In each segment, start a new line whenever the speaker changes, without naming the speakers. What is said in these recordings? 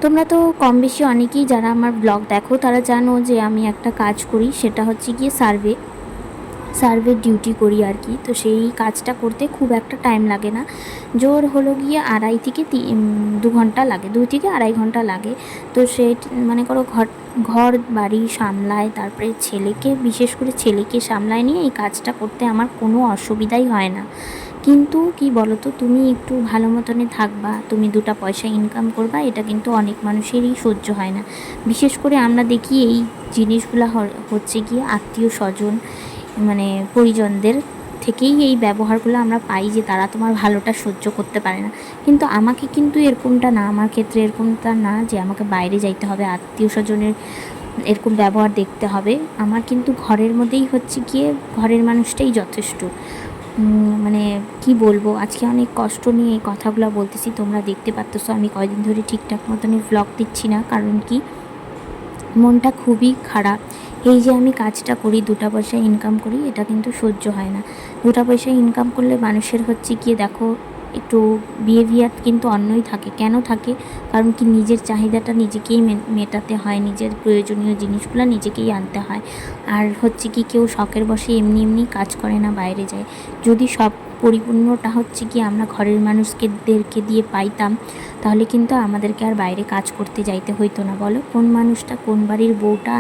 তোমরা তো কম বেশি অনেকেই যারা আমার ব্লগ দেখো তারা জানো যে আমি একটা কাজ করি, সেটা হচ্ছে গিয়ে সার্ভে ডিউটি করি আর কি। তো সেই কাজটা করতে খুব একটা টাইম লাগে না, জোর হলো গিয়ে 2.5 থেকে 3 ঘন্টা লাগে, 2 থেকে 2.5 ঘন্টা লাগে। তো সে মনে করো ঘর বাড়ি সামলায়, তারপরে বিশেষ করে ছেলেকে সামলায় নিয়ে এই কাজটা করতে আমার কোনো অসুবিধাই হয় না। কিন্তু কি বলো তো, তুমি একটু ভালো মতনে থাকবা, তুমি 2টা পয়সা ইনকাম করবা, এটা কিন্তু অনেক মানুষেরই সহ্য হয় না। বিশেষ করে আমরা দেখি এই জিনিসগুলো হচ্ছে গিয়ে আত্মীয় স্বজন, মানে পরিজনদের থেকেই এই ব্যবহারগুলো আমরা পাই, যে তারা তোমার ভালোটা সহ্য করতে পারে না। কিন্তু আমাকে কিন্তু এরকমটা না, আমার ক্ষেত্রে এরকমটা না যে আমাকে বাইরে যাইতে হবে, আত্মীয় স্বজনের এরকম ব্যবহার দেখতে হবে। আমার কিন্তু ঘরের মধ্যেই হচ্ছে গিয়ে ঘরের মানুষটাই যথেষ্ট। মানে কি বলবো, আজকে অনেক কষ্ট নিয়ে এই কথাগুলো বলতেছি, তোমরা দেখতে পারতেছো আমি কয়দিন ধরে ঠিকঠাক মতনই ভ্লগ দিচ্ছি না, কারণ কি মনটা খুবই খারাপ। এই যে আমি কাজটা করি, 2টা পয়সা ইনকাম করি, এটা কিন্তু সহ্য হয় না। 2টা পয়সা ইনকাম করলে মানুষের হচ্ছে গিয়ে দেখো একটু বিহেভিয়ার কিন্তু অন্যই থাকে। কেন থাকে? কারণ কি নিজের চাহিদাটা নিজেকেই মেটাতে হয়, নিজের প্রয়োজনীয় জিনিসগুলো নিজেকেই আনতে হয়। আর হচ্ছে কি কেউ শখের বশে এমনি এমনি কাজ করে না, বাইরে যায়। যদি সব পরিপূর্ণটা হচ্ছে কি আমরা ঘরের মানুষদেরকে দিয়ে পাইতাম, তাহলে কিন্তু আমাদেরকে আর বাইরে কাজ করতে যাইতে হইতো না। বলো, কোন মানুষটা, কোন বাড়ির বউটা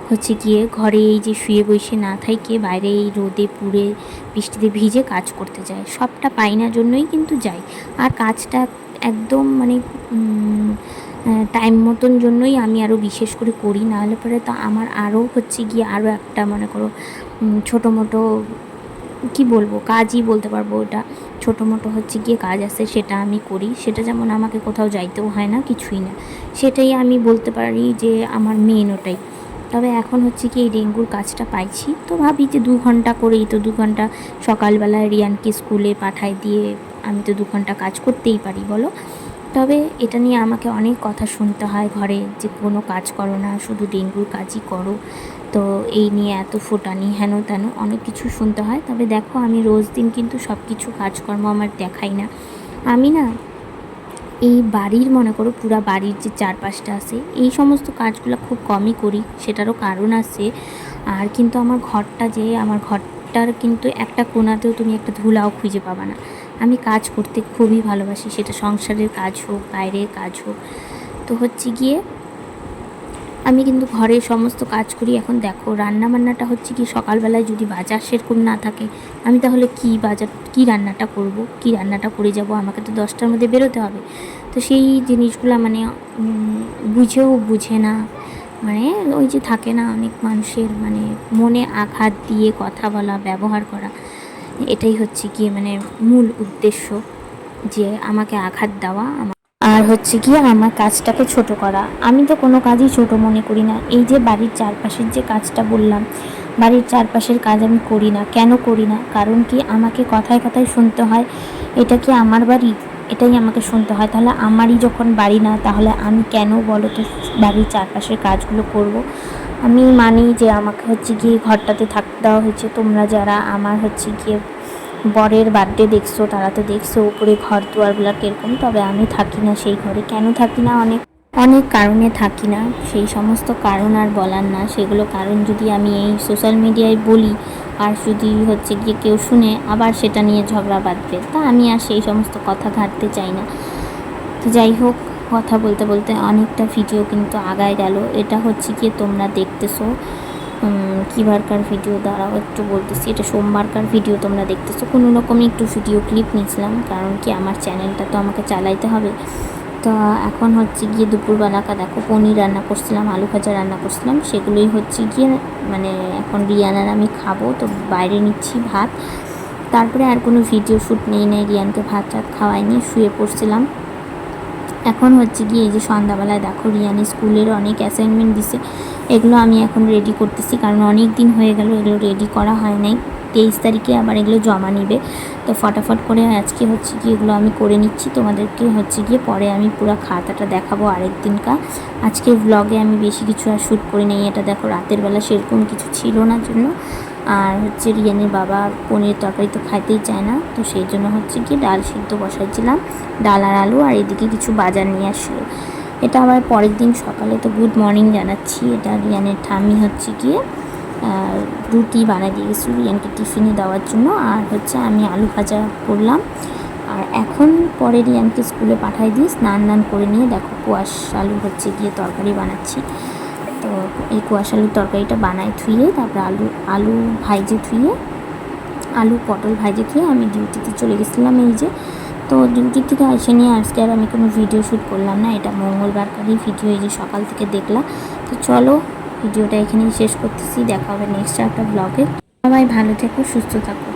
হচ্ছে গিয়ে ঘরে এই যে শুয়ে বসে না থাইকে বাইরে এই রোদে পুড়ে বৃষ্টিতে ভিজে কাজ করতে যায়? সবটা পাই না জন্যই কিন্তু যাই। আর কাজটা একদম মানে টাইম মতন জন্যই আমি আরও বিশেষ করে করি, নাহলে পরে তো আমার আরও হচ্ছে গিয়ে আরও একটা মনে করো ছোটো মোটো কী বলবো, কাজই বলতে পারবো। ওটা ছোটো মোটো হচ্ছে গিয়ে কাজ আছে, সেটা আমি করি। সেটা যেমন আমাকে কোথাও যাইতেও হয় না, কিছুই না। সেটাই আমি বলতে পারি যে আমার মেন ওটাই। তবে এখন হচ্ছে কি এই ডেঙ্গুর কাজটা পাইছি, তো ভাবি যে 2 ঘন্টা করেই তো 2 ঘন্টা সকালবেলায় রিয়ানকে স্কুলে পাঠায় দিয়ে আমি তো 2 ঘন্টা কাজ করতেই পারি, বলো। তবে এটা নিয়ে আমাকে অনেক কথা শুনতে হয় ঘরে, যে কোনো কাজ করো না, শুধু ডেঙ্গুর কাজই করো, তো এই নিয়ে এত ফোটানি হেন তেন অনেক কিছু শুনতে হয়। তবে দেখো, আমি রোজ দিন কিন্তু সব কিছু কাজকর্ম আমার দেখাই না। আমি না এই বাড়ির মনে করো পুরা বাড়ির যে চারপাশটা আছে এই সমস্ত কাজগুলো খুব কমই করি, সেটারও কারণ আছে। আর কিন্তু আমার ঘরটার কিন্তু একটা কোণাতেও তুমি একটা ধুলাও খুঁজে পাবা না। আমি কাজ করতে খুবই ভালোবাসি, সেটা সংসারের কাজ হোক, বাইরের কাজ হোক। তো হচ্ছে গিয়ে আমি কিন্তু ঘরের সমস্ত কাজ করি। এখন দেখো, রান্নাবান্নাটা হচ্ছে কি সকালবেলায় যদি বাজার সেরকম না থাকে, আমি তাহলে কী রান্নাটা করব, কী রান্নাটা করে যাব? আমাকে তো 10টার মধ্যে বেরোতে হবে। তো সেই জিনিসগুলো মানে বুঝে না, মানে ওই যে থাকে না অনেক মানুষের মানে মনে আঘাত দিয়ে কথা বলা, ব্যবহার করা, এটাই হচ্ছে গিয়ে মানে মূল উদ্দেশ্য, যে আমাকে আঘাত দেওয়া, আর হচ্ছে গিয়ে আমার কাজটাকে ছোট করা। আমি তো কোনো কাজই ছোট মনে করি না। এই যে বাড়ির চারপাশের যে কাজটা বললাম, বাড়ির চারপাশের কাজ আমি করি না। কেন করি না? কারণ কি আমাকে কথায় কথায় শুনতে হয় এটা কি আমার বাড়ি, এটাই আমাকে শুনতে হয়। তাহলে আমারই যখন বাড়ি না, তাহলে আমি কেন বলো তো বাড়ির চারপাশের কাজগুলো করব? আমি মানি যে আমাকে হচ্ছে গিয়ে ঘরটাতে থাকতে দেওয়া হয়েছে। তোমরা যারা আমার হচ্ছে গিয়ে বরের বার্থডে দেখছো, তারা তো দেখছো উপরে ঘর দুয়ারগুলো কীরকম। তবে আমি থাকি না সেই ঘরে। কেন থাকি না? অনেক অনেক কারণে থাকি না, সেই সমস্ত কারণ আর বলার না। সেগুলো কারণ যদি আমি এই সোশ্যাল মিডিয়ায় বলি, আর যদি হচ্ছে গিয়ে কেউ শুনে, আবার সেটা নিয়ে ঝগড়া বাঁধবে। তা আমি আর সেই সমস্ত কথা ঘাটতে চাই না। তো যাই হোক, কথা বলতে বলতে অনেকটা ভিডিও কিন্তু আগায় গেল। এটা হচ্ছে গিয়ে তোমরা দেখতেছো কীবারকার ভিডিও, দাঁড়াও একটু বলতেছি। এটা সোমবারকার ভিডিও তোমরা দেখতেছো। কোনো রকমই একটু ভিডিও ক্লিপ নিয়েছিলাম, কারণ কি আমার চ্যানেলটা তো আমাকে চালাইতে হবে। তো এখন হচ্ছে গিয়ে দুপুরবেলাকা দেখো পনির রান্না করছিলাম, আলু ভাজা রান্না করছিলাম, সেগুলোই হচ্ছে গিয়ে মানে এখন রিয়ানার আমি খাবো। তো বাইরে নিচ্ছি ভাত। তারপরে আর কোনো ভিডিও শ্যুট নেই, রিয়ানকে ভাত টাত খাওয়াই নিয়ে শুয়ে পড়ছিলাম। এখন হচ্ছে গিয়ে এই যে সন্ধ্যাবেলায় দেখো রিয়ানি স্কুলের অনেক অ্যাসাইনমেন্ট দিছে, এগুলো আমি এখন রেডি করতেছি, কারণ অনেক দিন হয়ে গেল এগুলো রেডি করা হয় নাই। 23 তারিখে আবার এগুলো জমা নিবে। তো ফটাফট করে আজকে হচ্ছে গিয়ে এগুলো আমি করে নিচ্ছি। তোমাদেরকে হচ্ছে গিয়ে পরে আমি পুরো খাতাটা দেখাবো আরেকদিনকা। আজকের ব্লগে আমি বেশি কিছু আর শ্যুট করি নাই। এটা দেখো রাতের বেলা সেরকম কিছু ছিল না জন্য। আর হচ্ছে রিয়ানের বাবা পনির তরকারি তো খাইতেই চায় না, তো সেই জন্য হচ্ছে কি ডাল সিদ্ধ বসাইছিলাম, ডাল আর আলু, আর এদিকে কিছু বাজার নিয়ে আসলো। এটা আবার পরের দিন সকালে, তো গুড মর্নিং জানাচ্ছি। এটা রিয়ানের ঠাম্মি হচ্ছে গিয়ে রুটি বানিয়ে দিয়ে গেছিলো রিয়ানকে টিফিনে দেওয়ার জন্য, আর হচ্ছে আমি আলু ভাজা করলাম। আর এখন পরে রিয়ানকে স্কুলে পাঠাই দিয়ে স্নান করে নিয়ে দেখো কোয়াশ আলু হচ্ছে গিয়ে তরকারি বানাচ্ছি। তো এই কোয়াশ আলুর তরকারিটা বানাই ধুয়ে, তারপরে আলু ভাইজে ধুয়ে, আলু পটল ভাইজে ধুয়ে আমি ডিউটিতে চলে গেছিলাম। এই যে, তো ডিউটি থেকে এসে নিয়ে আজকে আর আমি কোনো ভিডিও শ্যুট করলাম না, এটা মঙ্গলবারকারই ভিডিও, এই যে সকাল থেকে দেখলাম। তো চলো ভিডিওটা এখানেই শেষ করতেছি, দেখা হবে নেক্সট একটা ব্লগে। সবাই ভালো থেকো, সুস্থ থাকো।